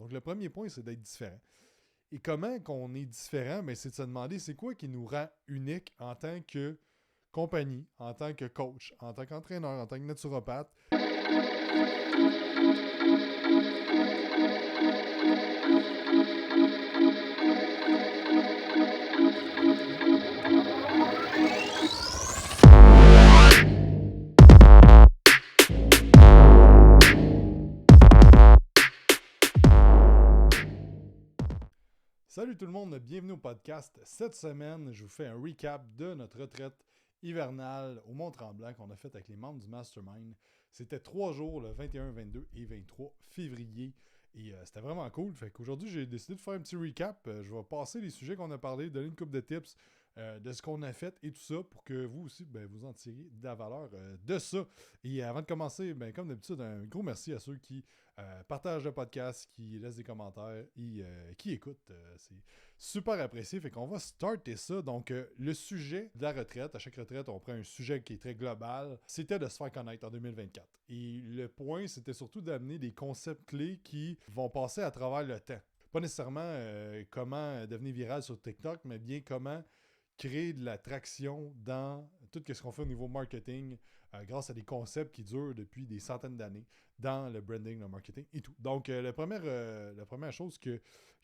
Donc, le premier point, c'est d'être différent. Et comment qu'on est différent? Ben, c'est de se demander c'est quoi qui nous rend unique en tant que compagnie, en tant que coach, en tant qu'entraîneur, en tant que naturopathe. Salut tout le monde, bienvenue au podcast. Cette semaine, je vous fais un recap de notre retraite hivernale au Mont-Tremblant qu'on a faite avec les membres du Mastermind. C'était 3 jours, le 21, 22 et 23 février. Et c'était vraiment cool. Fait qu'aujourd'hui, j'ai décidé de faire un petit recap. Je vais passer les sujets qu'on a parlé, donner une couple de tips de ce qu'on a fait et tout ça pour que vous aussi, vous en tirez de la valeur de ça. Et avant de commencer, comme d'habitude, un gros merci à ceux qui partagent le podcast, qui laissent des commentaires et qui écoutent. C'est super apprécié. Fait qu'on va starter ça. Donc, le sujet de la retraite, à chaque retraite, on prend un sujet qui est très global. C'était de se faire connaître en 2024. Et le point, c'était surtout d'amener des concepts clés qui vont passer à travers le temps. Pas nécessairement comment devenir viral sur TikTok, mais bien comment créer de la traction dans tout ce qu'on fait au niveau marketing grâce à des concepts qui durent depuis des centaines d'années dans le branding, le marketing et tout. Donc, la première chose que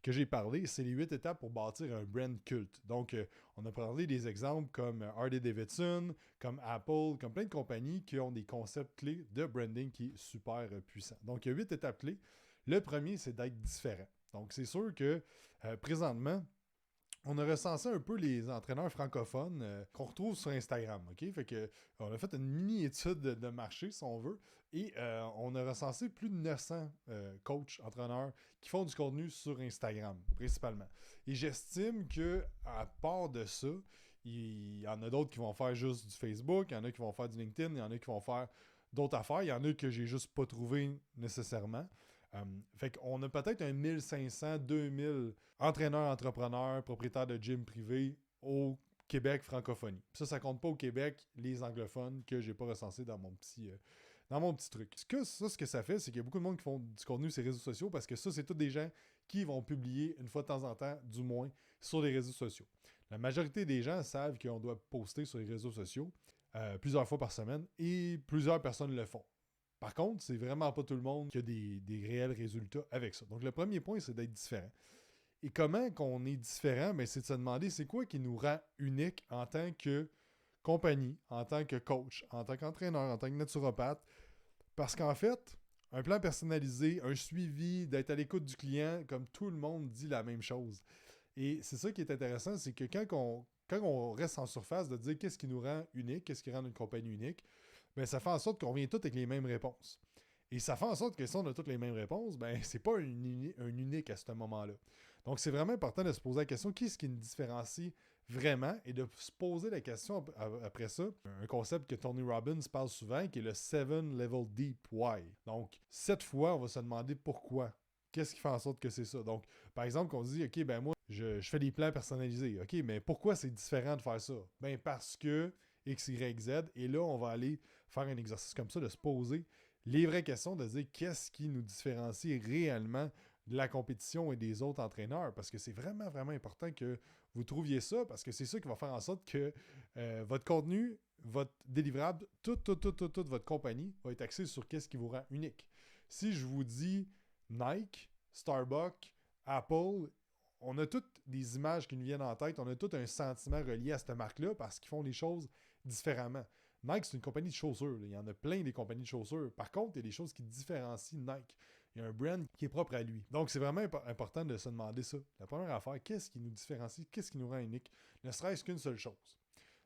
j'ai parlé, c'est les 8 étapes pour bâtir un brand culte. Donc, on a parlé des exemples comme Harley Davidson, comme Apple, comme plein de compagnies qui ont des concepts clés de branding qui est super puissant. Donc, il y a 8 étapes clés. Le premier, c'est d'être différent. Donc, c'est sûr que présentement, on a recensé un peu les entraîneurs francophones qu'on retrouve sur Instagram. OK? Fait que, on a fait une mini-étude de marché, si on veut, et on a recensé plus de 900 coachs, entraîneurs qui font du contenu sur Instagram, principalement. Et j'estime qu'à part de ça, il y en a d'autres qui vont faire juste du Facebook, il y en a qui vont faire du LinkedIn, il y en a qui vont faire d'autres affaires, il y en a que j'ai juste pas trouvé nécessairement. Fait qu'on a peut-être un 1500, 2000 entraîneurs, entrepreneurs, propriétaires de gym privés au Québec francophonie. Ça compte pas au Québec les anglophones que j'ai pas recensés dans mon petit truc. Ce que ça fait, c'est qu'il y a beaucoup de monde qui font du contenu sur les réseaux sociaux parce que ça, c'est tous des gens qui vont publier une fois de temps en temps, du moins, sur les réseaux sociaux. La majorité des gens savent qu'on doit poster sur les réseaux sociaux plusieurs fois par semaine et plusieurs personnes le font. Par contre, c'est vraiment pas tout le monde qui a des réels résultats avec ça. Donc, le premier point, c'est d'être différent. Et comment qu'on est différent? C'est de se demander c'est quoi qui nous rend unique en tant que compagnie, en tant que coach, en tant qu'entraîneur, en tant que naturopathe. Parce qu'en fait, un plan personnalisé, un suivi, d'être à l'écoute du client, comme tout le monde dit la même chose. Et c'est ça qui est intéressant, c'est que quand on reste en surface de dire qu'est-ce qui nous rend unique, qu'est-ce qui rend une compagnie unique, ça fait en sorte qu'on vient tous avec les mêmes réponses. Et ça fait en sorte que si on a toutes les mêmes réponses, c'est pas un unique à ce moment-là. Donc, c'est vraiment important de se poser la question qu'est-ce qui nous différencie vraiment et de se poser la question après ça. Un concept que Tony Robbins parle souvent qui est le 7 Level Deep Why. Donc, 7 fois, on va se demander pourquoi. Qu'est-ce qui fait en sorte que c'est ça? Donc, par exemple, qu'on dit, OK, moi, je fais des plans personnalisés. OK, mais pourquoi c'est différent de faire ça? Parce que X, Y, Z. Et là, on va aller faire un exercice comme ça, de se poser les vraies questions, de dire qu'est-ce qui nous différencie réellement de la compétition et des autres entraîneurs. Parce que c'est vraiment, vraiment important que vous trouviez ça, parce que c'est ça qui va faire en sorte que votre contenu, votre délivrable, toute votre compagnie va être axée sur qu'est-ce qui vous rend unique. Si je vous dis Nike, Starbucks, Apple, on a toutes des images qui nous viennent en tête, on a tout un sentiment relié à cette marque-là parce qu'ils font les choses différemment. Nike, c'est une compagnie de chaussures. Il y en a plein des compagnies de chaussures. Par contre, il y a des choses qui différencient Nike. Il y a un brand qui est propre à lui. Donc, c'est vraiment important de se demander ça. La première affaire, qu'est-ce qui nous différencie? Qu'est-ce qui nous rend unique? Ne serait-ce qu'une seule chose.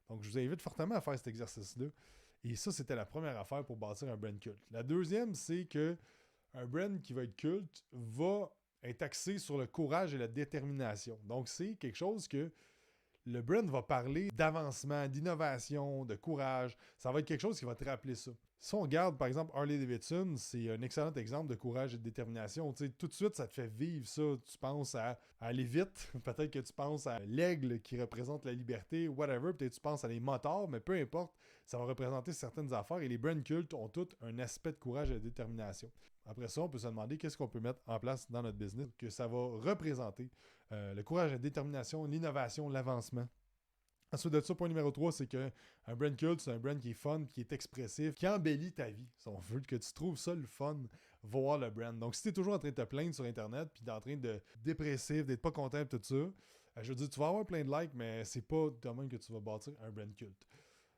Donc, je vous invite fortement à faire cet exercice-là. Et ça, c'était la première affaire pour bâtir un brand culte. La deuxième, c'est que un brand qui va être culte va être axé sur le courage et la détermination. Donc, c'est quelque chose que le brand va parler d'avancement, d'innovation, de courage. Ça va être quelque chose qui va te rappeler ça. Si on regarde, par exemple, Harley Davidson, c'est un excellent exemple de courage et de détermination. Tu sais, tout de suite, ça te fait vivre ça. Tu penses à aller vite. Peut-être que tu penses à l'aigle qui représente la liberté, whatever. Peut-être que tu penses à les motards, mais peu importe, ça va représenter certaines affaires. Et les brand cultes ont tous un aspect de courage et de détermination. Après ça, on peut se demander qu'est-ce qu'on peut mettre en place dans notre business, que ça va représenter le courage, la détermination, l'innovation, l'avancement. Ensuite de ça, point numéro 3, c'est qu'un brand culte, c'est un brand qui est fun, qui est expressif, qui embellit ta vie. Si on veut que tu trouves ça le fun, voir le brand. Donc, si tu es toujours en train de te plaindre sur Internet, puis en train de dépressif, d'être pas content, tout ça, je veux dire, tu vas avoir plein de likes, mais c'est pas de même que tu vas bâtir un brand culte.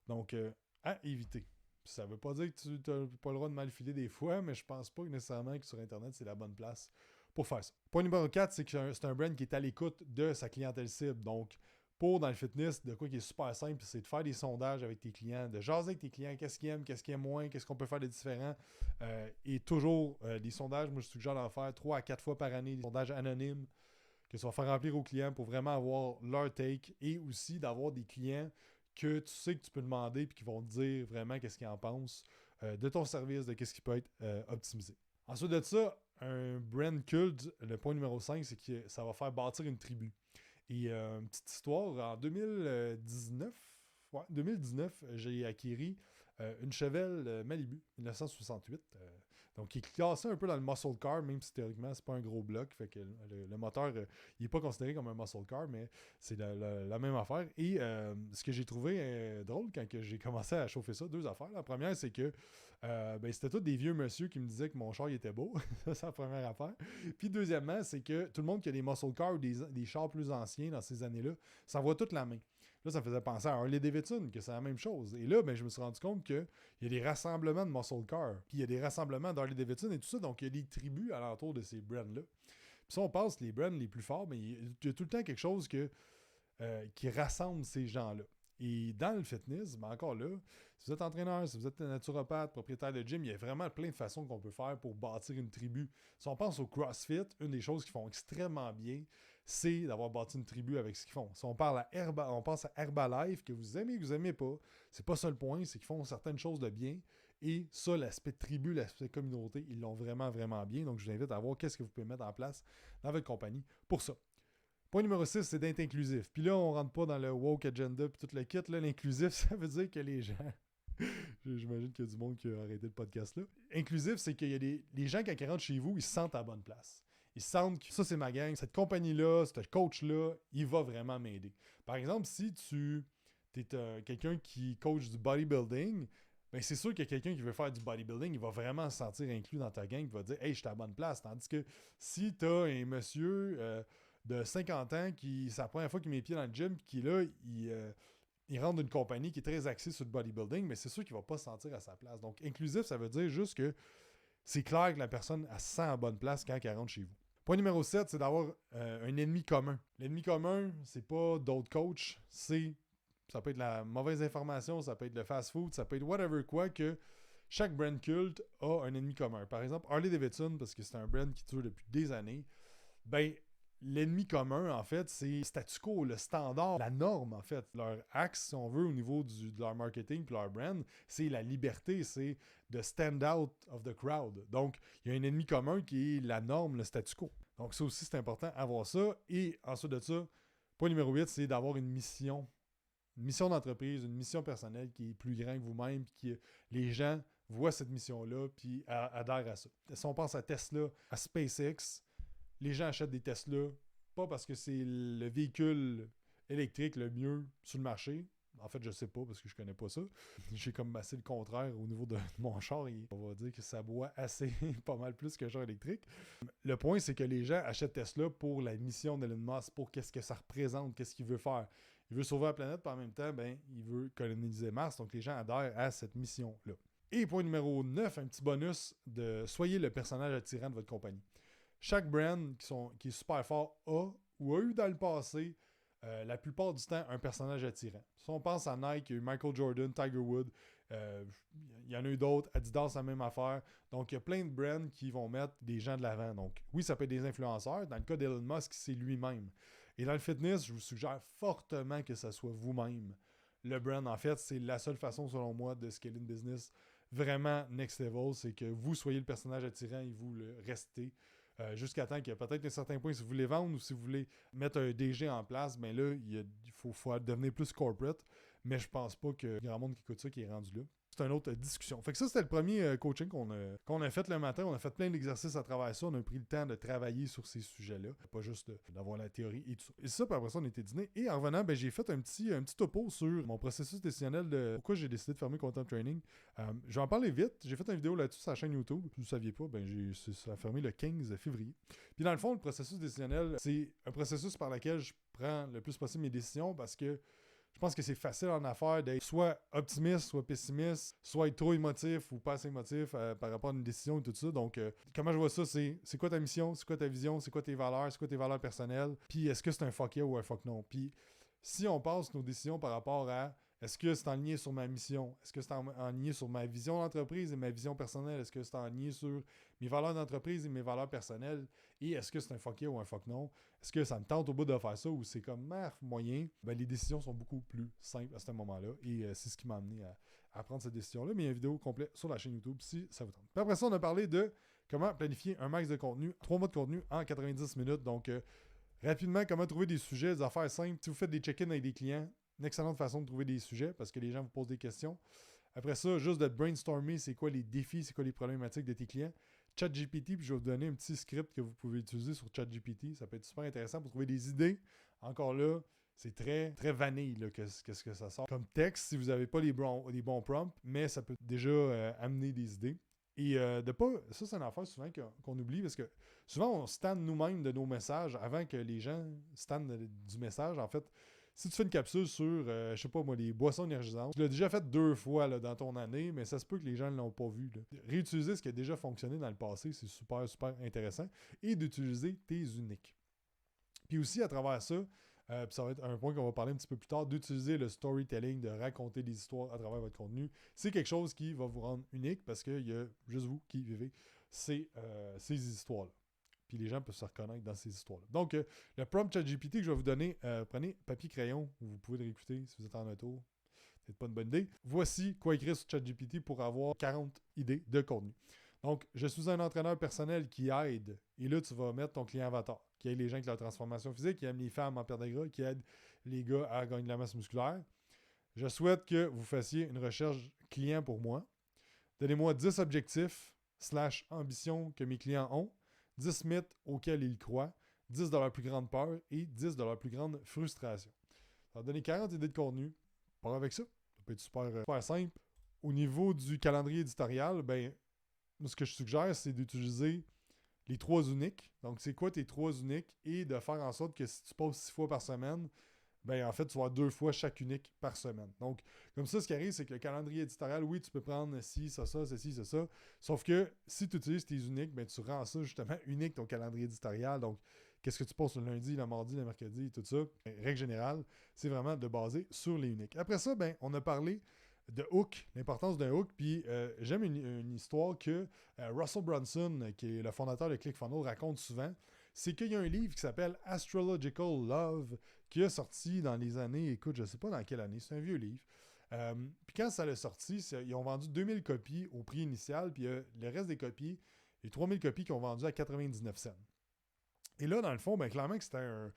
Donc, à éviter. Puis ça veut pas dire que tu n'as pas le droit de mal filer des fois, mais je pense pas que nécessairement que sur Internet, c'est la bonne place pour faire ça. Point numéro 4, c'est que c'est un brand qui est à l'écoute de sa clientèle cible. Donc, dans le fitness, de quoi qui est super simple, c'est de faire des sondages avec tes clients, de jaser avec tes clients, qu'est-ce qu'ils aiment moins, qu'est-ce qu'on peut faire de différent. Et toujours, des sondages, moi je suggère d'en faire 3 à 4 fois par année, des sondages anonymes que tu vas faire remplir aux clients pour vraiment avoir leur take et aussi d'avoir des clients que tu sais que tu peux demander et qui vont te dire vraiment qu'est-ce qu'ils en pensent de ton service, de qu'est-ce qui peut être optimisé. Ensuite de ça, un brand culte, le point numéro 5, c'est que ça va faire bâtir une tribu. Et une petite histoire, en 2019, j'ai acquis une Chevelle Malibu 1968. Donc, qui est classé un peu dans le muscle car, même si théoriquement, c'est pas un gros bloc. Fait que le moteur, il n'est pas considéré comme un muscle car, mais c'est la même affaire. Et ce que j'ai trouvé drôle quand j'ai commencé à chauffer ça, 2 affaires. La première, c'est que c'était tous des vieux monsieur qui me disaient que mon char il était beau. Ça, c'est la première affaire. Puis deuxièmement, c'est que tout le monde qui a des muscle cars ou des chars plus anciens dans ces années-là, ça voit toute la main. Là, ça me faisait penser à Harley Davidson, que c'est la même chose. Et là, je me suis rendu compte qu'il y a des rassemblements de muscle cars, puis il y a des rassemblements d'Harley Davidson et tout ça, donc il y a des tribus alentour de ces brands-là. Puis si on passe les brands les plus forts, mais il y a tout le temps quelque chose qui rassemble ces gens-là. Et dans le fitness, encore là, si vous êtes entraîneur, si vous êtes naturopathe, propriétaire de gym, il y a vraiment plein de façons qu'on peut faire pour bâtir une tribu. Si on pense au CrossFit, une des choses qu'ils font extrêmement bien, c'est d'avoir bâti une tribu avec ce qu'ils font. Si on pense à Herbalife, que vous aimez pas, c'est pas ça le point, c'est qu'ils font certaines choses de bien. Et ça, l'aspect tribu, l'aspect communauté, ils l'ont vraiment, vraiment bien. Donc, je vous invite à voir qu'est-ce que vous pouvez mettre en place dans votre compagnie pour ça. Point numéro 6, c'est d'être inclusif. Puis là, on rentre pas dans le woke agenda puis tout le kit. Là, l'inclusif, ça veut dire que les gens... J'imagine qu'il y a du monde qui a arrêté le podcast là. Inclusif, c'est qu'il y a les gens, quand ils rentrent chez vous, ils se sentent à la bonne place. Ils sentent que ça, c'est ma gang. Cette compagnie-là, ce coach-là, il va vraiment m'aider. Par exemple, si tu es quelqu'un qui coach du bodybuilding, ben c'est sûr qu'il y a quelqu'un qui veut faire du bodybuilding, il va vraiment se sentir inclus dans ta gang, il va dire « Hey, je suis à la bonne place ». Tandis que si tu as un monsieur... de 50 ans, c'est la première fois qu'il met les pieds dans le gym, puis qui là, il rentre d'une compagnie qui est très axée sur le bodybuilding, mais c'est sûr qu'il ne va pas se sentir à sa place. Donc, inclusif, ça veut dire juste que c'est clair que la personne elle se sent à bonne place quand elle rentre chez vous. Point numéro 7, c'est d'avoir un ennemi commun. L'ennemi commun, c'est pas d'autres coachs, ça peut être la mauvaise information, ça peut être le fast-food, ça peut être whatever quoi, que chaque brand culte a un ennemi commun. Par exemple, Harley Davidson, parce que c'est un brand qui dure depuis des années, l'ennemi commun, en fait, c'est le statu quo, le standard, la norme, en fait. Leur axe, si on veut, au niveau de leur marketing et leur brand, c'est la liberté, c'est de stand out of the crowd. Donc, il y a un ennemi commun qui est la norme, le statu quo. Donc, ça aussi, c'est important d'avoir ça. Et ensuite de ça, point numéro 8, c'est d'avoir une mission d'entreprise, une mission personnelle qui est plus grande que vous-même, puis que les gens voient cette mission-là, puis adhèrent à ça. Si on pense à Tesla, à SpaceX, les gens achètent des Tesla, pas parce que c'est le véhicule électrique le mieux sur le marché. En fait, je sais pas parce que je connais pas ça. J'ai comme assez le contraire au niveau de mon char. On va dire que ça boit assez, pas mal plus qu'un char électrique. Le point, c'est que les gens achètent Tesla pour la mission d'Elon Musk, pour qu'est-ce que ça représente, qu'est-ce qu'il veut faire. Il veut sauver la planète, puis en même temps, il veut coloniser Mars. Donc, les gens adhèrent à cette mission-là. Et point numéro 9, un petit bonus de soyez le personnage attirant de votre compagnie. Chaque brand qui est super fort a ou a eu dans le passé, la plupart du temps, un personnage attirant. Si on pense à Nike, il y a eu Michael Jordan, Tiger Woods, il y en a eu d'autres, Adidas, la même affaire. Donc, il y a plein de brands qui vont mettre des gens de l'avant. Donc, oui, ça peut être des influenceurs. Dans le cas d'Elon Musk, c'est lui-même. Et dans le fitness, je vous suggère fortement que ça soit vous-même. Le brand, en fait, c'est la seule façon, selon moi, de scaler une business vraiment next level. C'est que vous soyez le personnage attirant et vous le restez. Jusqu'à temps qu'il y a peut-être un certain point, si vous voulez vendre ou si vous voulez mettre un DG en place, là, il faut devenir plus corporate. Mais je pense pas qu'il y a grand monde qui écoute ça qui est rendu là. c'est une autre discussion. Fait que ça, c'était le premier coaching qu'on a fait le matin. On a fait plein d'exercices à travers ça. On a pris le temps de travailler sur ces sujets-là. Pas juste d'avoir la théorie et tout ça. Et ça, puis après ça, on était dîner. Et en revenant, j'ai fait un petit topo sur mon processus décisionnel de pourquoi j'ai décidé de fermer Content Training. Je vais en parler vite. J'ai fait une vidéo là-dessus sur la chaîne YouTube. Si vous ne saviez pas, ça a fermé le 15 février. Puis dans le fond, le processus décisionnel, c'est un processus par lequel je prends le plus possible mes décisions parce que je pense que c'est facile en affaires d'être soit optimiste, soit pessimiste, soit être trop émotif ou pas assez émotif par rapport à une décision et tout ça. Donc, comment je vois ça, c'est quoi ta mission, c'est quoi ta vision, c'est quoi tes valeurs personnelles, puis est-ce que c'est un fuck yeah ou un fuck non. Puis, si on passe nos décisions par rapport à est-ce que c'est aligné sur ma mission, est-ce que c'est aligné sur ma vision d'entreprise et ma vision personnelle, est-ce que c'est aligné sur mes valeurs d'entreprise et mes valeurs personnelles, et est-ce que c'est un fuck yeah ou un fuck non, est-ce que ça me tente au bout de faire ça ou c'est comme moyen, les décisions sont beaucoup plus simples à ce moment-là et c'est ce qui m'a amené à prendre cette décision-là. Mais il y a une vidéo complète sur la chaîne YouTube si ça vous tente. Puis après ça, on a parlé de comment planifier un max de contenu, 3 mois de contenu en 90 minutes. Donc, rapidement, comment trouver des sujets, des affaires simples. Si vous faites des check-ins avec des clients, une excellente façon de trouver des sujets parce que les gens vous posent des questions. Après ça, juste de brainstormer, c'est quoi les défis, c'est quoi les problématiques de tes clients. ChatGPT, puis je vais vous donner un petit script que vous pouvez utiliser sur ChatGPT. Ça peut être super intéressant pour trouver des idées. Encore là, c'est très, très vanille qu'est-ce que ça sort comme texte si vous n'avez pas les bons prompts, mais ça peut déjà amener des idées. Et de pas. Ça, c'est une affaire souvent qu'on oublie parce que souvent, on stanne nous-mêmes de nos messages avant que les gens stannent du message. En fait, si tu fais une capsule sur, je sais pas moi, les boissons énergisantes, tu l'as déjà fait 2 fois là, dans ton année, mais ça se peut que les gens ne l'ont pas vu. Là. Réutiliser ce qui a déjà fonctionné dans le passé, c'est super, super intéressant. Et d'utiliser tes uniques. Puis aussi, à travers ça, puis ça va être un point qu'on va parler un petit peu plus tard, d'utiliser le storytelling, de raconter des histoires à travers votre contenu. C'est quelque chose qui va vous rendre unique parce qu'il y a juste vous qui vivez ces histoires-là. Puis les gens peuvent se reconnaître dans ces histoires-là. Donc, le prompt ChatGPT que je vais vous donner, prenez papier-crayon, vous pouvez le réécouter si vous êtes en auto. C'est pas une bonne idée. Voici quoi écrire sur ChatGPT pour avoir 40 idées de contenu. Donc, je suis un entraîneur personnel qui aide, et là, tu vas mettre ton client avatar, qui aide les gens avec leur transformation physique, qui aime les femmes en perte de gras, qui aide les gars à gagner de la masse musculaire. Je souhaite que vous fassiez une recherche client pour moi. Donnez-moi 10 objectifs / ambitions que mes clients ont. 10 mythes auxquels ils croient, 10 de leur plus grande peur et 10 de leur plus grande frustration. Ça va donner 40 idées de contenu. Pas avec ça. Ça peut être super simple. Au niveau du calendrier éditorial, ce que je suggère, c'est d'utiliser les 3 uniques. Donc, c'est quoi tes 3 uniques et de faire en sorte que si tu poses 6 fois par semaine, en fait, tu vas avoir 2 fois chaque unique par semaine. Donc, comme ça, ce qui arrive, c'est que le calendrier éditorial, oui, tu peux prendre ci, ça, ceci, ça. Sauf que si tu utilises tes uniques, tu rends ça justement unique, ton calendrier éditorial. Donc, qu'est-ce que tu poses le lundi, le mardi, le mercredi, tout ça. Règle générale, c'est vraiment de baser sur les uniques. Après ça, on a parlé de hook, l'importance d'un hook. Puis j'aime une histoire que Russell Brunson, qui est le fondateur de ClickFunnels, raconte souvent. C'est qu'il y a un livre qui s'appelle Astrological Love qui a sorti dans les années, écoute, je sais pas dans quelle année, c'est un vieux livre. Puis quand ça l'a sorti, ils ont vendu 2000 copies au prix initial, puis le reste des copies, les 3000 copies qu'ils ont vendues à 99 cents. Et là, dans le fond, clairement que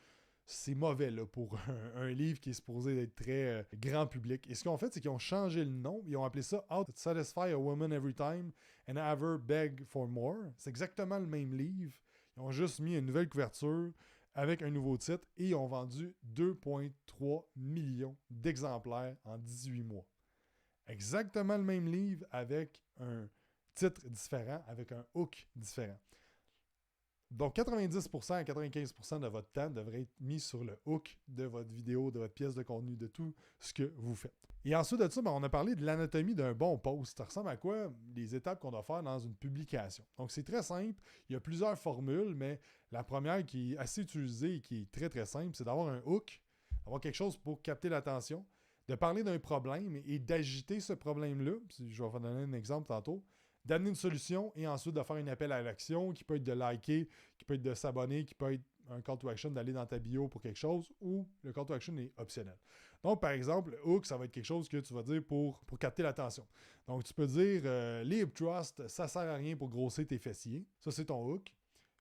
c'est mauvais là, pour un livre qui est supposé être très grand public. Et ce qu'ils ont fait, c'est qu'ils ont changé le nom. Ils ont appelé ça How to Satisfy a Woman Every Time and Have Her Beg for More. C'est exactement le même livre. Ils ont juste mis une nouvelle couverture avec un nouveau titre et ils ont vendu 2,3 millions d'exemplaires en 18 mois. Exactement le même livre avec un titre différent, avec un hook différent. Donc, 90% à 95% de votre temps devrait être mis sur le hook de votre vidéo, de votre pièce de contenu, de tout ce que vous faites. Et ensuite de ça, on a parlé de l'anatomie d'un bon post. Ça ressemble à quoi? Les étapes qu'on doit faire dans une publication. Donc, c'est très simple. Il y a plusieurs formules, mais la première qui est assez utilisée et qui est très, très simple, c'est d'avoir un hook, d'avoir quelque chose pour capter l'attention, de parler d'un problème et d'agiter ce problème-là. Je vais vous donner un exemple tantôt. D'amener une solution et ensuite de faire un appel à l'action qui peut être de liker, qui peut être de s'abonner, qui peut être un call to action d'aller dans ta bio pour quelque chose ou le call to action est optionnel. Donc, par exemple, le hook, ça va être quelque chose que tu vas dire pour capter l'attention. Donc, tu peux dire les hip thrusts, ça sert à rien pour grossir tes fessiers. Ça, c'est ton hook.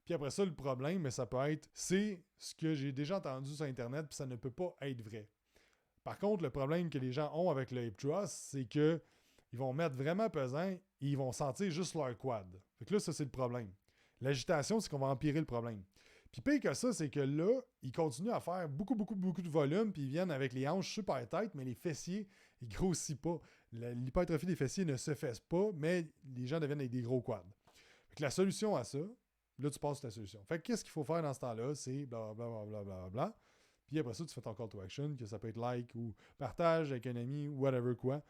Puis après ça, le problème, ça peut être, c'est ce que j'ai déjà entendu sur Internet puis ça ne peut pas être vrai. Par contre, le problème que les gens ont avec le hip thrust, c'est que ils vont mettre vraiment pesant et ils vont sentir juste leur quad. Fait que là, ça, c'est le problème. L'agitation, c'est qu'on va empirer le problème. Puis pire que ça, c'est que là, ils continuent à faire beaucoup de volume, puis ils viennent avec les hanches super têtes, mais les fessiers, ils grossissent pas. L'hypertrophie des fessiers ne se fait pas, mais les gens deviennent avec des gros quads. Fait que la solution à ça, là, tu passes ta solution. Fait que qu'est-ce qu'il faut faire dans ce temps-là? C'est blablabla. Puis après ça, tu fais ton call to action, que ça peut être like ou partage avec un ami ou whatever quoi,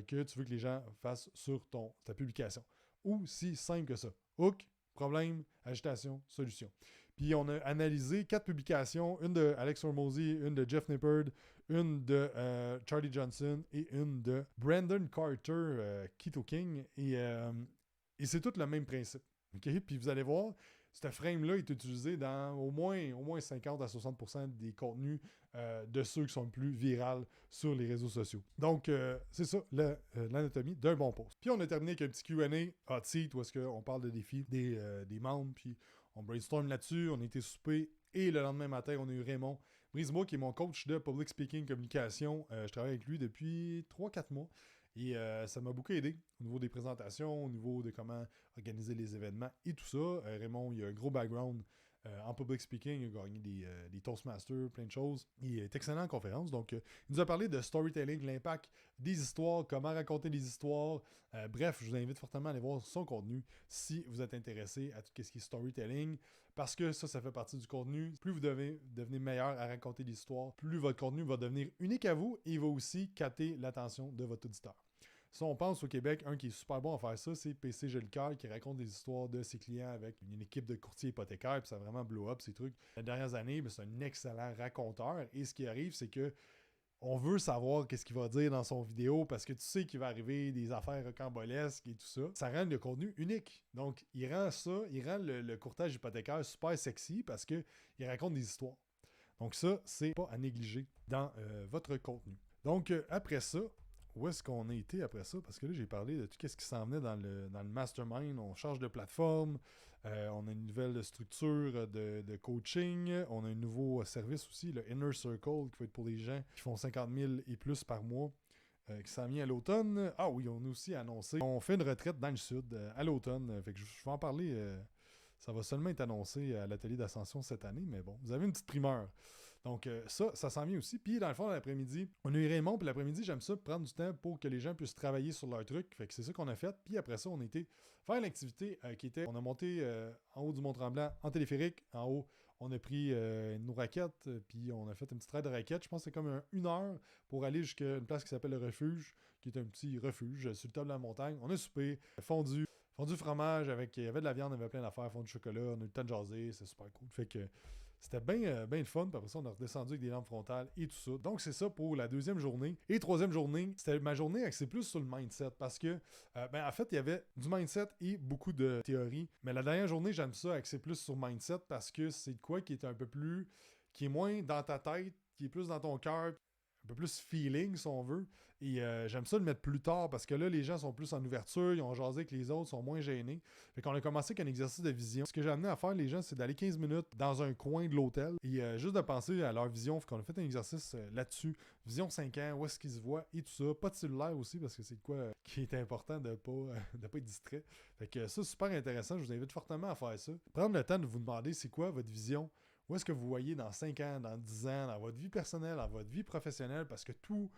que tu veux que les gens fassent sur ta publication. Ou si simple que ça. Hook, problème, agitation, solution. Puis on a analysé 4 publications, une de Alex Hormozy, une de Jeff Nippard, une de Charlie Johnson et une de Brandon Carter, Keto King. Et c'est tout le même principe. Okay? Puis vous allez voir, ce frame-là est utilisé dans au moins 50 à 60% des contenus de ceux qui sont le plus virales sur les réseaux sociaux. Donc, c'est ça, l'anatomie d'un bon post. Puis on a terminé avec un petit Q&A hot seat où est-ce qu'on parle de défis des membres, puis on brainstorm là-dessus, on a été souper, et le lendemain matin, on a eu Raymond Brisebois, qui est mon coach de Public Speaking Communication. Je travaille avec lui depuis 3-4 mois. Et ça m'a beaucoup aidé au niveau des présentations, au niveau de comment organiser les événements et tout ça. Raymond, il a un gros background en public speaking. Il a gagné des Toastmasters, plein de choses. Il est excellent en conférence. Donc, il nous a parlé de storytelling, l'impact des histoires, comment raconter des histoires. Bref, je vous invite fortement à aller voir son contenu si vous êtes intéressé à tout ce qui est storytelling. Parce que ça fait partie du contenu. Plus vous devenez meilleur à raconter des histoires, plus votre contenu va devenir unique à vous et il va aussi capter l'attention de votre auditeur. Si on pense au Québec, un qui est super bon à faire ça, c'est PC Jolicoeur qui raconte des histoires de ses clients avec une équipe de courtiers hypothécaires, puis ça a vraiment blow up ces trucs. Les dernières années, c'est un excellent raconteur et ce qui arrive, c'est que on veut savoir qu'est-ce qu'il va dire dans son vidéo parce que tu sais qu'il va arriver des affaires rocambolesques et tout ça. Ça rend le contenu unique. Donc, il rend le courtage hypothécaire super sexy parce qu'il raconte des histoires. Donc ça, c'est pas à négliger dans votre contenu. Donc, après ça, où est-ce qu'on a été après ça? Parce que là, j'ai parlé de tout ce qui s'en venait dans le mastermind. On change de plateforme. On a une nouvelle structure de coaching. On a un nouveau service aussi, le Inner Circle, qui va être pour les gens qui font 50 000 et plus par mois, qui s'en vient à l'automne. Ah oui, on a aussi annoncé. On fait une retraite dans le sud à l'automne. Fait que je vais en parler. Ça va seulement être annoncé à l'atelier d'ascension cette année, mais bon, vous avez une petite primeur. Donc ça s'en vient aussi. Puis dans le fond, l'après-midi, on a eu Raymond, puis l'après-midi, j'aime ça, prendre du temps pour que les gens puissent travailler sur leur truc. Fait que c'est ça qu'on a fait. Puis après ça, on a été faire une activité qui était, on a monté en haut du Mont-Tremblant en téléphérique. En haut, on a pris nos raquettes, puis on a fait une petite raid de raquettes. Je pense que c'est comme une heure pour aller jusqu'à une place qui s'appelle le Refuge, qui est un petit refuge sur le top de la montagne. On a soupé, fondu fromage, il y avait de la viande, il y avait plein d'affaires, fondu chocolat, on a eu le temps de jaser, c'est super cool. Fait que c'était bien le fun, puis après ça, on a redescendu avec des lampes frontales et tout ça. Donc, c'est ça pour la deuxième journée. Et troisième journée, c'était ma journée axée plus sur le mindset, parce que, en fait, il y avait du mindset et beaucoup de théorie. Mais la dernière journée, j'aime ça axer plus sur mindset, parce que c'est de quoi qui est un peu plus, qui est moins dans ta tête, qui est plus dans ton cœur, un peu plus feeling, si on veut. Et j'aime ça le mettre plus tard parce que là, les gens sont plus en ouverture, ils ont jasé avec les autres, sont moins gênés. Fait qu'on a commencé avec un exercice de vision. Ce que j'ai amené à faire, les gens, c'est d'aller 15 minutes dans un coin de l'hôtel et juste de penser à leur vision. Fait qu'on a fait un exercice là-dessus. Vision 5 ans, où est-ce qu'ils se voient et tout ça. Pas de cellulaire aussi parce que c'est de quoi qui est important de pas être distrait. Fait que ça, super intéressant. Je vous invite fortement à faire ça. Prendre le temps de vous demander c'est quoi votre vision. Où est-ce que vous voyez dans 5 ans, dans 10 ans, dans votre vie personnelle, dans votre vie professionnelle, parce que tout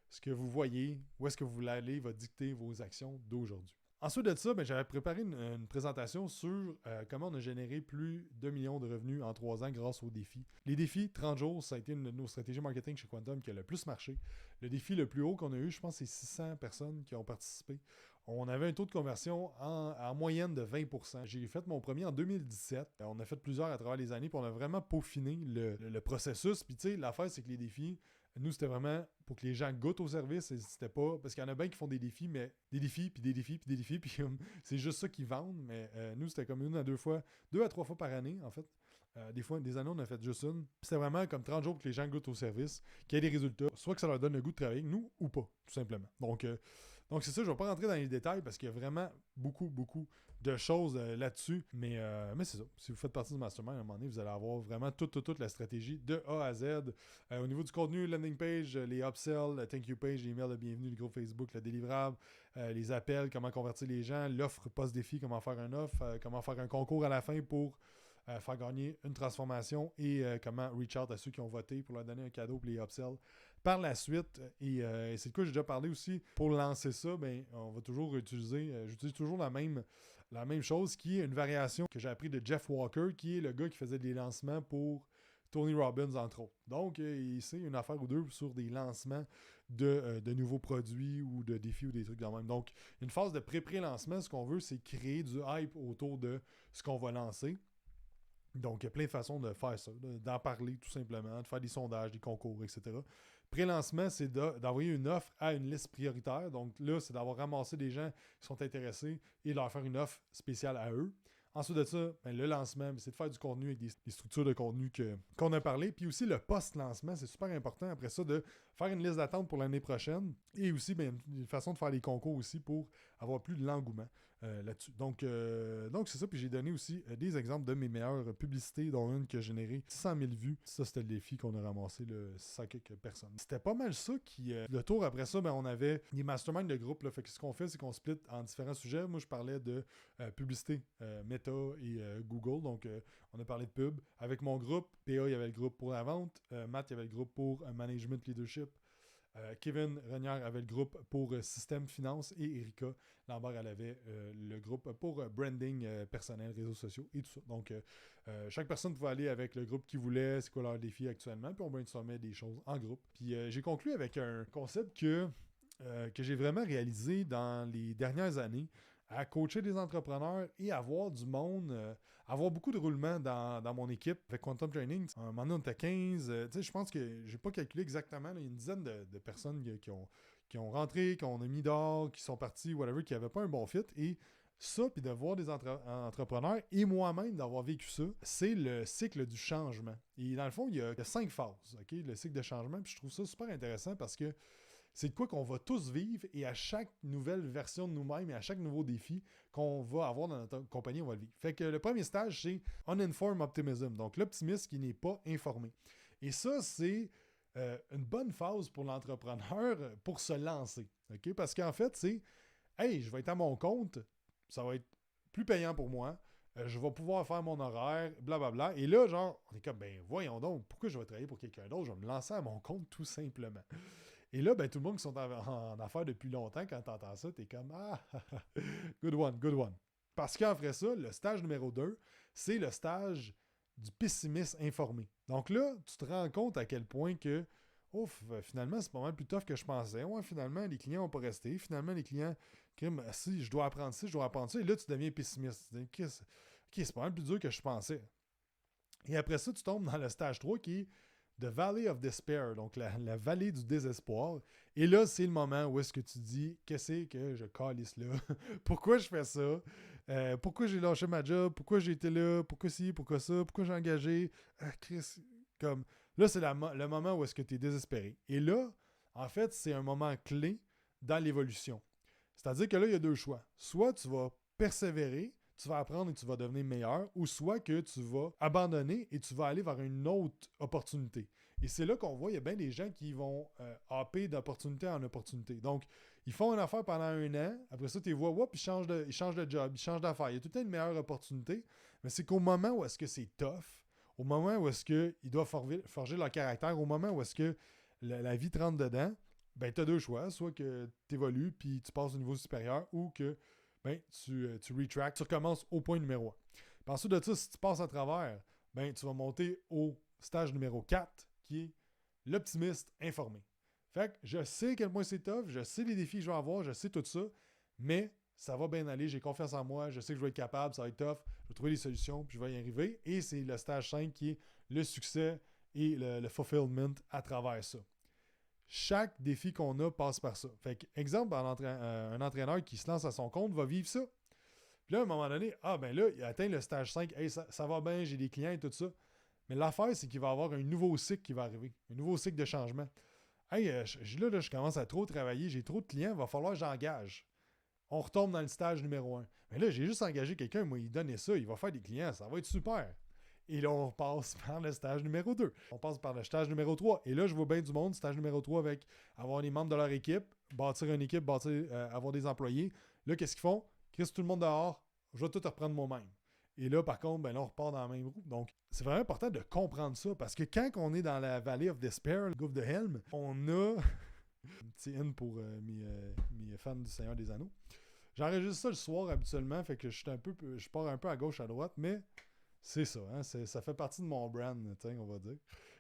ce que vous voyez, où est-ce que vous voulez aller, va dicter vos actions d'aujourd'hui. Ensuite de ça, j'avais préparé une présentation sur comment on a généré plus de 2 millions de revenus en 3 ans grâce aux défis. Les défis, 30 jours, ça a été une de nos stratégies marketing chez Quantum qui a le plus marché. Le défi le plus haut qu'on a eu, je pense, c'est 600 personnes qui ont participé. On avait un taux de conversion en moyenne de 20%. J'ai fait mon premier en 2017. On a fait plusieurs à travers les années, puis on a vraiment peaufiné le processus. Puis tu sais, l'affaire, c'est que les défis, nous, c'était vraiment pour que les gens goûtent au service. Et c'était pas... Parce qu'il y en a bien qui font des défis, mais des défis, puis des défis, puis des défis, puis c'est juste ça qu'ils vendent. Mais nous, c'était comme 2 à 3 fois par année, en fait. Des années, on a fait juste une. Puis c'était vraiment comme 30 jours pour que les gens goûtent au service, qu'il y ait des résultats, soit que ça leur donne le goût de travailler avec nous ou pas, tout simplement. Donc Donc c'est ça, je ne vais pas rentrer dans les détails parce qu'il y a vraiment beaucoup de choses là-dessus. Mais c'est ça. Si vous faites partie du mastermind, à un moment donné, vous allez avoir vraiment toute la stratégie de A à Z. Au niveau du contenu, landing page, les upsells, la thank you page, les emails de bienvenue, le groupe Facebook, le délivrable, les appels, comment convertir les gens, l'offre post-défi, comment faire un offre, comment faire un concours à la fin pour faire gagner une transformation et comment reach out à ceux qui ont voté pour leur donner un cadeau pour les upsells par la suite. Et c'est de quoi j'ai déjà parlé aussi. Pour lancer ça, on va toujours utiliser, j'utilise toujours la même chose qui est une variation que j'ai appris de Jeff Walker, qui est le gars qui faisait des lancements pour Tony Robbins, entre autres. Donc, il sait une affaire ou deux sur des lancements de nouveaux produits ou de défis ou des trucs de même. Donc, une phase de pré-lancement, ce qu'on veut, c'est créer du hype autour de ce qu'on va lancer. Donc, il y a plein de façons de faire ça, d'en parler tout simplement, de faire des sondages, des concours, etc. Pré-lancement, c'est d'envoyer une offre à une liste prioritaire. Donc là, c'est d'avoir ramassé des gens qui sont intéressés et de leur faire une offre spéciale à eux. Ensuite de ça, le lancement, c'est de faire du contenu avec des structures de contenu qu'on a parlé. Puis aussi, le post-lancement, c'est super important après ça de faire une liste d'attente pour l'année prochaine. Et aussi, une façon de faire des concours aussi pour avoir plus de l'engouement là-dessus. Donc c'est ça. Puis j'ai donné aussi des exemples de mes meilleures publicités, dont une qui a généré 600 000 vues. Ça, c'était le défi qu'on a ramassé, 600 quelques personnes. C'était pas mal ça qui... le tour après ça, on avait des masterminds de groupe. Là. Fait que ce qu'on fait, c'est qu'on split en différents sujets. Moi, je parlais de publicité, Meta et Google. Donc, on a parlé de pub. Avec mon groupe, PA, il y avait le groupe pour la vente. Matt, il y avait le groupe pour management leadership. Kevin Renière avait le groupe pour système finance et Erika Lambert, elle avait le groupe pour branding personnel, réseaux sociaux et tout ça. Donc, chaque personne pouvait aller avec le groupe qu'il voulait, c'est quoi leur défi actuellement, puis on brainstormait des choses en groupe. Puis j'ai conclu avec un concept que j'ai vraiment réalisé dans les dernières années, à coacher des entrepreneurs et avoir du monde, avoir beaucoup de roulement dans mon équipe avec Quantum Training. À un moment donné, on était 15. Je pense que j'ai pas calculé exactement. Là, il y a une dizaine de personnes qui ont rentré, qu'on a mis dehors, qui sont partis, whatever, qui n'avaient pas un bon fit. Et ça, puis de voir des entrepreneurs et moi-même d'avoir vécu ça, c'est le cycle du changement. Et dans le fond, il y a 5 phases, ok, le cycle de changement. Puis je trouve ça super intéressant parce que c'est de quoi qu'on va tous vivre et à chaque nouvelle version de nous-mêmes et à chaque nouveau défi qu'on va avoir dans notre compagnie, on va le vivre. Fait que le premier stage, c'est Uninformed Optimism, donc l'optimisme qui n'est pas informé. Et ça, c'est une bonne phase pour l'entrepreneur pour se lancer. Okay? Parce qu'en fait, c'est « Hey, je vais être à mon compte, ça va être plus payant pour moi, je vais pouvoir faire mon horaire, blablabla. » Et là, genre, on est comme « Ben voyons donc, pourquoi je vais travailler pour quelqu'un d'autre? Je vais me lancer à mon compte tout simplement. » Et là, tout le monde qui sont en affaires depuis longtemps, quand tu entends ça, tu es comme « Ah, good one. » Parce qu'après ça, le stage numéro 2, c'est le stage du pessimiste informé. Donc là, tu te rends compte à quel point que finalement, c'est pas mal plus tough que je pensais. Ouais, finalement, les clients n'ont pas resté. Finalement, les clients, si je dois apprendre ça, je dois apprendre ça. Et là, tu deviens pessimiste. Tu dis, c'est pas mal plus dur que je pensais. Et après ça, tu tombes dans le stage 3 qui est The Valley of Despair, donc la vallée du désespoir. Et là, c'est le moment où est-ce que tu dis « Qu'est-ce que je calisse là? Pourquoi je fais ça? Pourquoi j'ai lâché ma job? Pourquoi j'ai été là? Pourquoi ci? Pourquoi ça? Pourquoi j'ai engagé? Chris, comme... » Là, c'est le moment où est-ce que tu es désespéré. Et là, en fait, c'est un moment clé dans l'évolution. C'est-à-dire que là, il y a 2 choix. Soit tu vas persévérer, tu vas apprendre et tu vas devenir meilleur, ou soit que tu vas abandonner et tu vas aller vers une autre opportunité. Et c'est là qu'on voit, il y a bien des gens qui vont hopper d'opportunité en opportunité. Donc, ils font une affaire pendant 1 an, après ça, tu les vois, ils changent de job, ils changent d'affaire. Il y a tout le temps une meilleure opportunité, mais c'est qu'au moment où est-ce que c'est tough, au moment où est-ce qu'ils doivent forger leur caractère, au moment où est-ce que la vie te rentre dedans, tu as 2 choix, soit que tu évolues puis tu passes au niveau supérieur, ou que tu retractes, tu recommences au point numéro 1. Puis ensuite de ça, si tu passes à travers, tu vas monter au stage numéro 4, qui est l'optimiste informé. Fait que je sais à quel point c'est tough, je sais les défis que je vais avoir, je sais tout ça, mais ça va bien aller, j'ai confiance en moi, je sais que je vais être capable, ça va être tough, je vais trouver des solutions, puis je vais y arriver. Et c'est le stage 5 qui est le succès et le fulfillment à travers ça. Chaque défi qu'on a passe par ça. Fait que, exemple, un entraîneur qui se lance à son compte va vivre ça. Puis là, à un moment donné, là, il atteint le stage 5, hey, ça va bien, j'ai des clients et tout ça. Mais l'affaire, c'est qu'il va y avoir un nouveau cycle qui va arriver, un nouveau cycle de changement. Hey, je commence à trop travailler, j'ai trop de clients, il va falloir que j'engage. On retombe dans le stage numéro 1. Mais là, j'ai juste engagé quelqu'un, moi, il donnait ça, il va faire des clients, ça va être super. Et là, on passe par le stage numéro 2. On passe par le stage numéro 3. Et là, je vois bien du monde, stage numéro 3, avec avoir les membres de leur équipe, bâtir une équipe, avoir des employés. Là, qu'est-ce qu'ils font? Chris, tout le monde dehors, je vais tout reprendre moi-même. Et là, par contre, ben là, on repart dans la même roue. Donc, c'est vraiment important de comprendre ça, parce que quand on est dans la Valley of Despair, le Gouffre de Helm, on a... un petit N pour mes fans du Seigneur des Anneaux. J'enregistre ça le soir habituellement, fait que je pars un peu à gauche, à droite, mais c'est ça, hein, ça fait partie de mon brand, on va dire.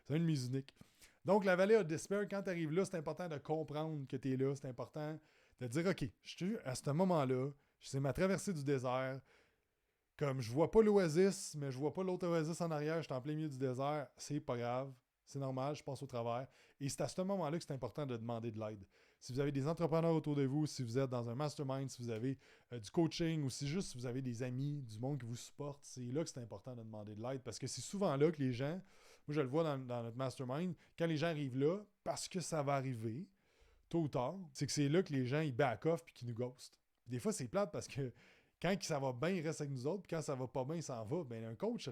C'est un de mes uniques. Donc, la Valley of Despair, quand tu arrives là, c'est important de comprendre que tu es là, c'est important de dire, OK, je suis à ce moment-là, c'est ma traversée du désert, comme je vois pas l'oasis, mais je vois pas l'autre oasis en arrière, je suis en plein milieu du désert, c'est pas grave, c'est normal, je passe au travers. Et c'est à ce moment-là que c'est important de demander de l'aide. Si vous avez des entrepreneurs autour de vous, si vous êtes dans un mastermind, si vous avez du coaching ou si juste vous avez des amis, du monde qui vous supporte, c'est là que c'est important de demander de l'aide parce que c'est souvent là que les gens, moi je le vois dans notre mastermind, quand les gens arrivent là, parce que ça va arriver, tôt ou tard, c'est que c'est là que les gens ils back off puis qu'ils nous ghostent. Des fois c'est plate parce que quand ça va bien, il reste avec nous autres, puis quand ça va pas bien, il s'en va. Ben un coach,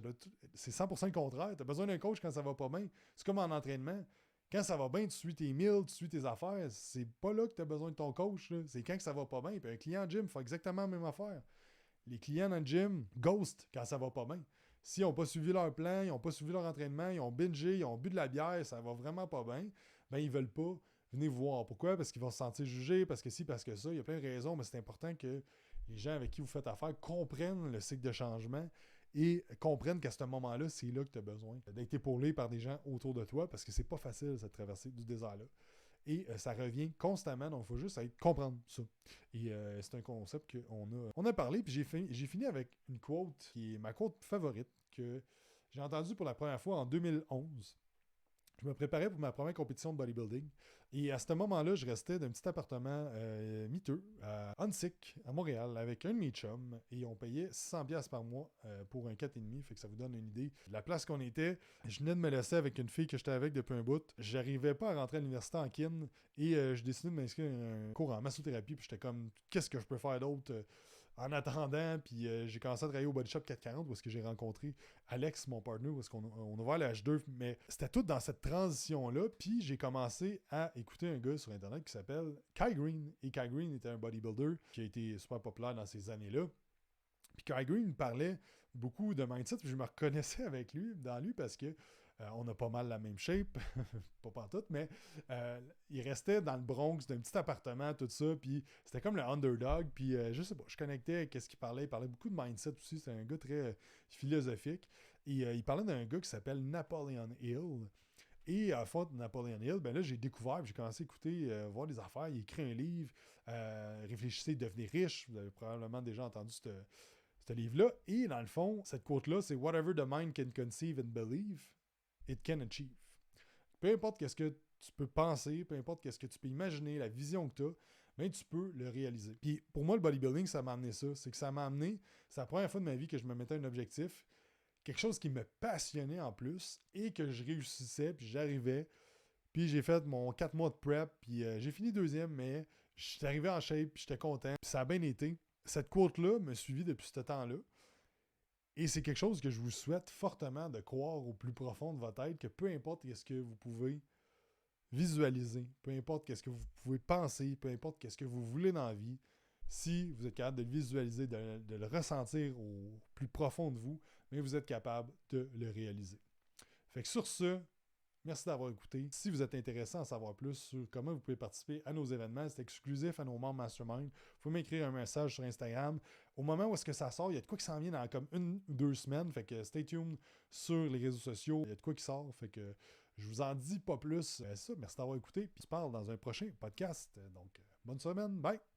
c'est 100% le contraire. Tu as besoin d'un coach quand ça va pas bien. C'est comme en entraînement. Quand ça va bien, tu suis tes meals, tu suis tes affaires. C'est pas là que tu as besoin de ton coach. Là. C'est quand ça va pas bien. Puis un client en gym fait exactement la même affaire. Les clients dans le gym ghost quand ça va pas bien. S'ils n'ont pas suivi leur plan, ils n'ont pas suivi leur entraînement, ils ont bingé, ils ont bu de la bière, ça va vraiment pas bien, ben ils veulent pas venir vous voir. Pourquoi? Parce qu'ils vont se sentir jugés, parce que si, parce que ça. Il y a plein de raisons, mais c'est important que les gens avec qui vous faites affaire comprennent le cycle de changement et comprennent qu'à ce moment-là, c'est là que tu as besoin d'être épaulé par des gens autour de toi parce que c'est pas facile cette traversée du désert-là. Et ça revient constamment, donc il faut juste comprendre ça. Et c'est un concept qu'on a parlé, puis j'ai fini avec une quote qui est ma quote favorite, que j'ai entendue pour la première fois en 2011. Je me préparais pour ma première compétition de bodybuilding. Et à ce moment-là, je restais d'un petit appartement miteux à Huntsic, à Montréal, avec un de mes chums. Et on payait 600$ par mois pour un 4,5. Fait que ça vous donne une idée de la place qu'on était. Je venais de me laisser avec une fille que j'étais avec depuis un bout. J'arrivais pas à rentrer à l'université en kin. Et j'ai décidé de m'inscrire à un cours en massothérapie. Puis j'étais comme, qu'est-ce que je peux faire d'autre en attendant, puis j'ai commencé à travailler au Body Shop 440 où est-ce que j'ai rencontré Alex, mon partner, où est-ce qu'on a ouvert le H2, mais c'était tout dans cette transition-là, puis j'ai commencé à écouter un gars sur Internet qui s'appelle Kai Green, et Kai Green était un bodybuilder qui a été super populaire dans ces années-là, puis Kai Green parlait beaucoup de mindset, puis je me reconnaissais avec lui, dans lui, parce que on a pas mal la même shape, pas pantoute, mais il restait dans le Bronx, d'un petit appartement, tout ça, puis c'était comme le underdog, puis je sais pas, je connectais avec ce qu'il parlait beaucoup de mindset aussi, c'est un gars très philosophique, et il parlait d'un gars qui s'appelle Napoleon Hill, et à fond de Napoleon Hill, ben là j'ai découvert, puis j'ai commencé à écouter, voir des affaires, il écrit un livre, Réfléchissez, devenez riche, vous avez probablement déjà entendu ce livre-là, et dans le fond, cette quote-là, c'est « Whatever the mind can conceive and believe, it can achieve ». Peu importe qu'est-ce que tu peux penser, peu importe qu'est-ce que tu peux imaginer, la vision que tu as, ben tu peux le réaliser. Puis pour moi, le bodybuilding, ça m'a amené ça. C'est que ça m'a amené, c'est la première fois de ma vie que je me mettais un objectif, quelque chose qui me passionnait en plus, et que je réussissais, puis j'arrivais. Puis j'ai fait mon 4 mois de prep, puis j'ai fini deuxième, mais j'étais arrivé en shape, puis j'étais content. Puis ça a bien été. Cette quote-là me suivit depuis ce temps-là. Et c'est quelque chose que je vous souhaite fortement de croire au plus profond de votre être, que peu importe ce que vous pouvez visualiser, peu importe ce que vous pouvez penser, peu importe ce que vous voulez dans la vie, si vous êtes capable de le visualiser, de le ressentir au plus profond de vous, mais vous êtes capable de le réaliser. Fait que sur ce, merci d'avoir écouté. Si vous êtes intéressé à en savoir plus sur comment vous pouvez participer à nos événements, c'est exclusif à nos membres Mastermind. Vous pouvez m'écrire un message sur Instagram. Au moment où est-ce que ça sort, il y a de quoi qui s'en vient dans comme 1 ou 2 semaines. Fait que stay tuned sur les réseaux sociaux. Il y a de quoi qui sort. Fait que je vous en dis pas plus. Ça, merci d'avoir écouté. Puis je parle dans un prochain podcast. Donc, bonne semaine. Bye!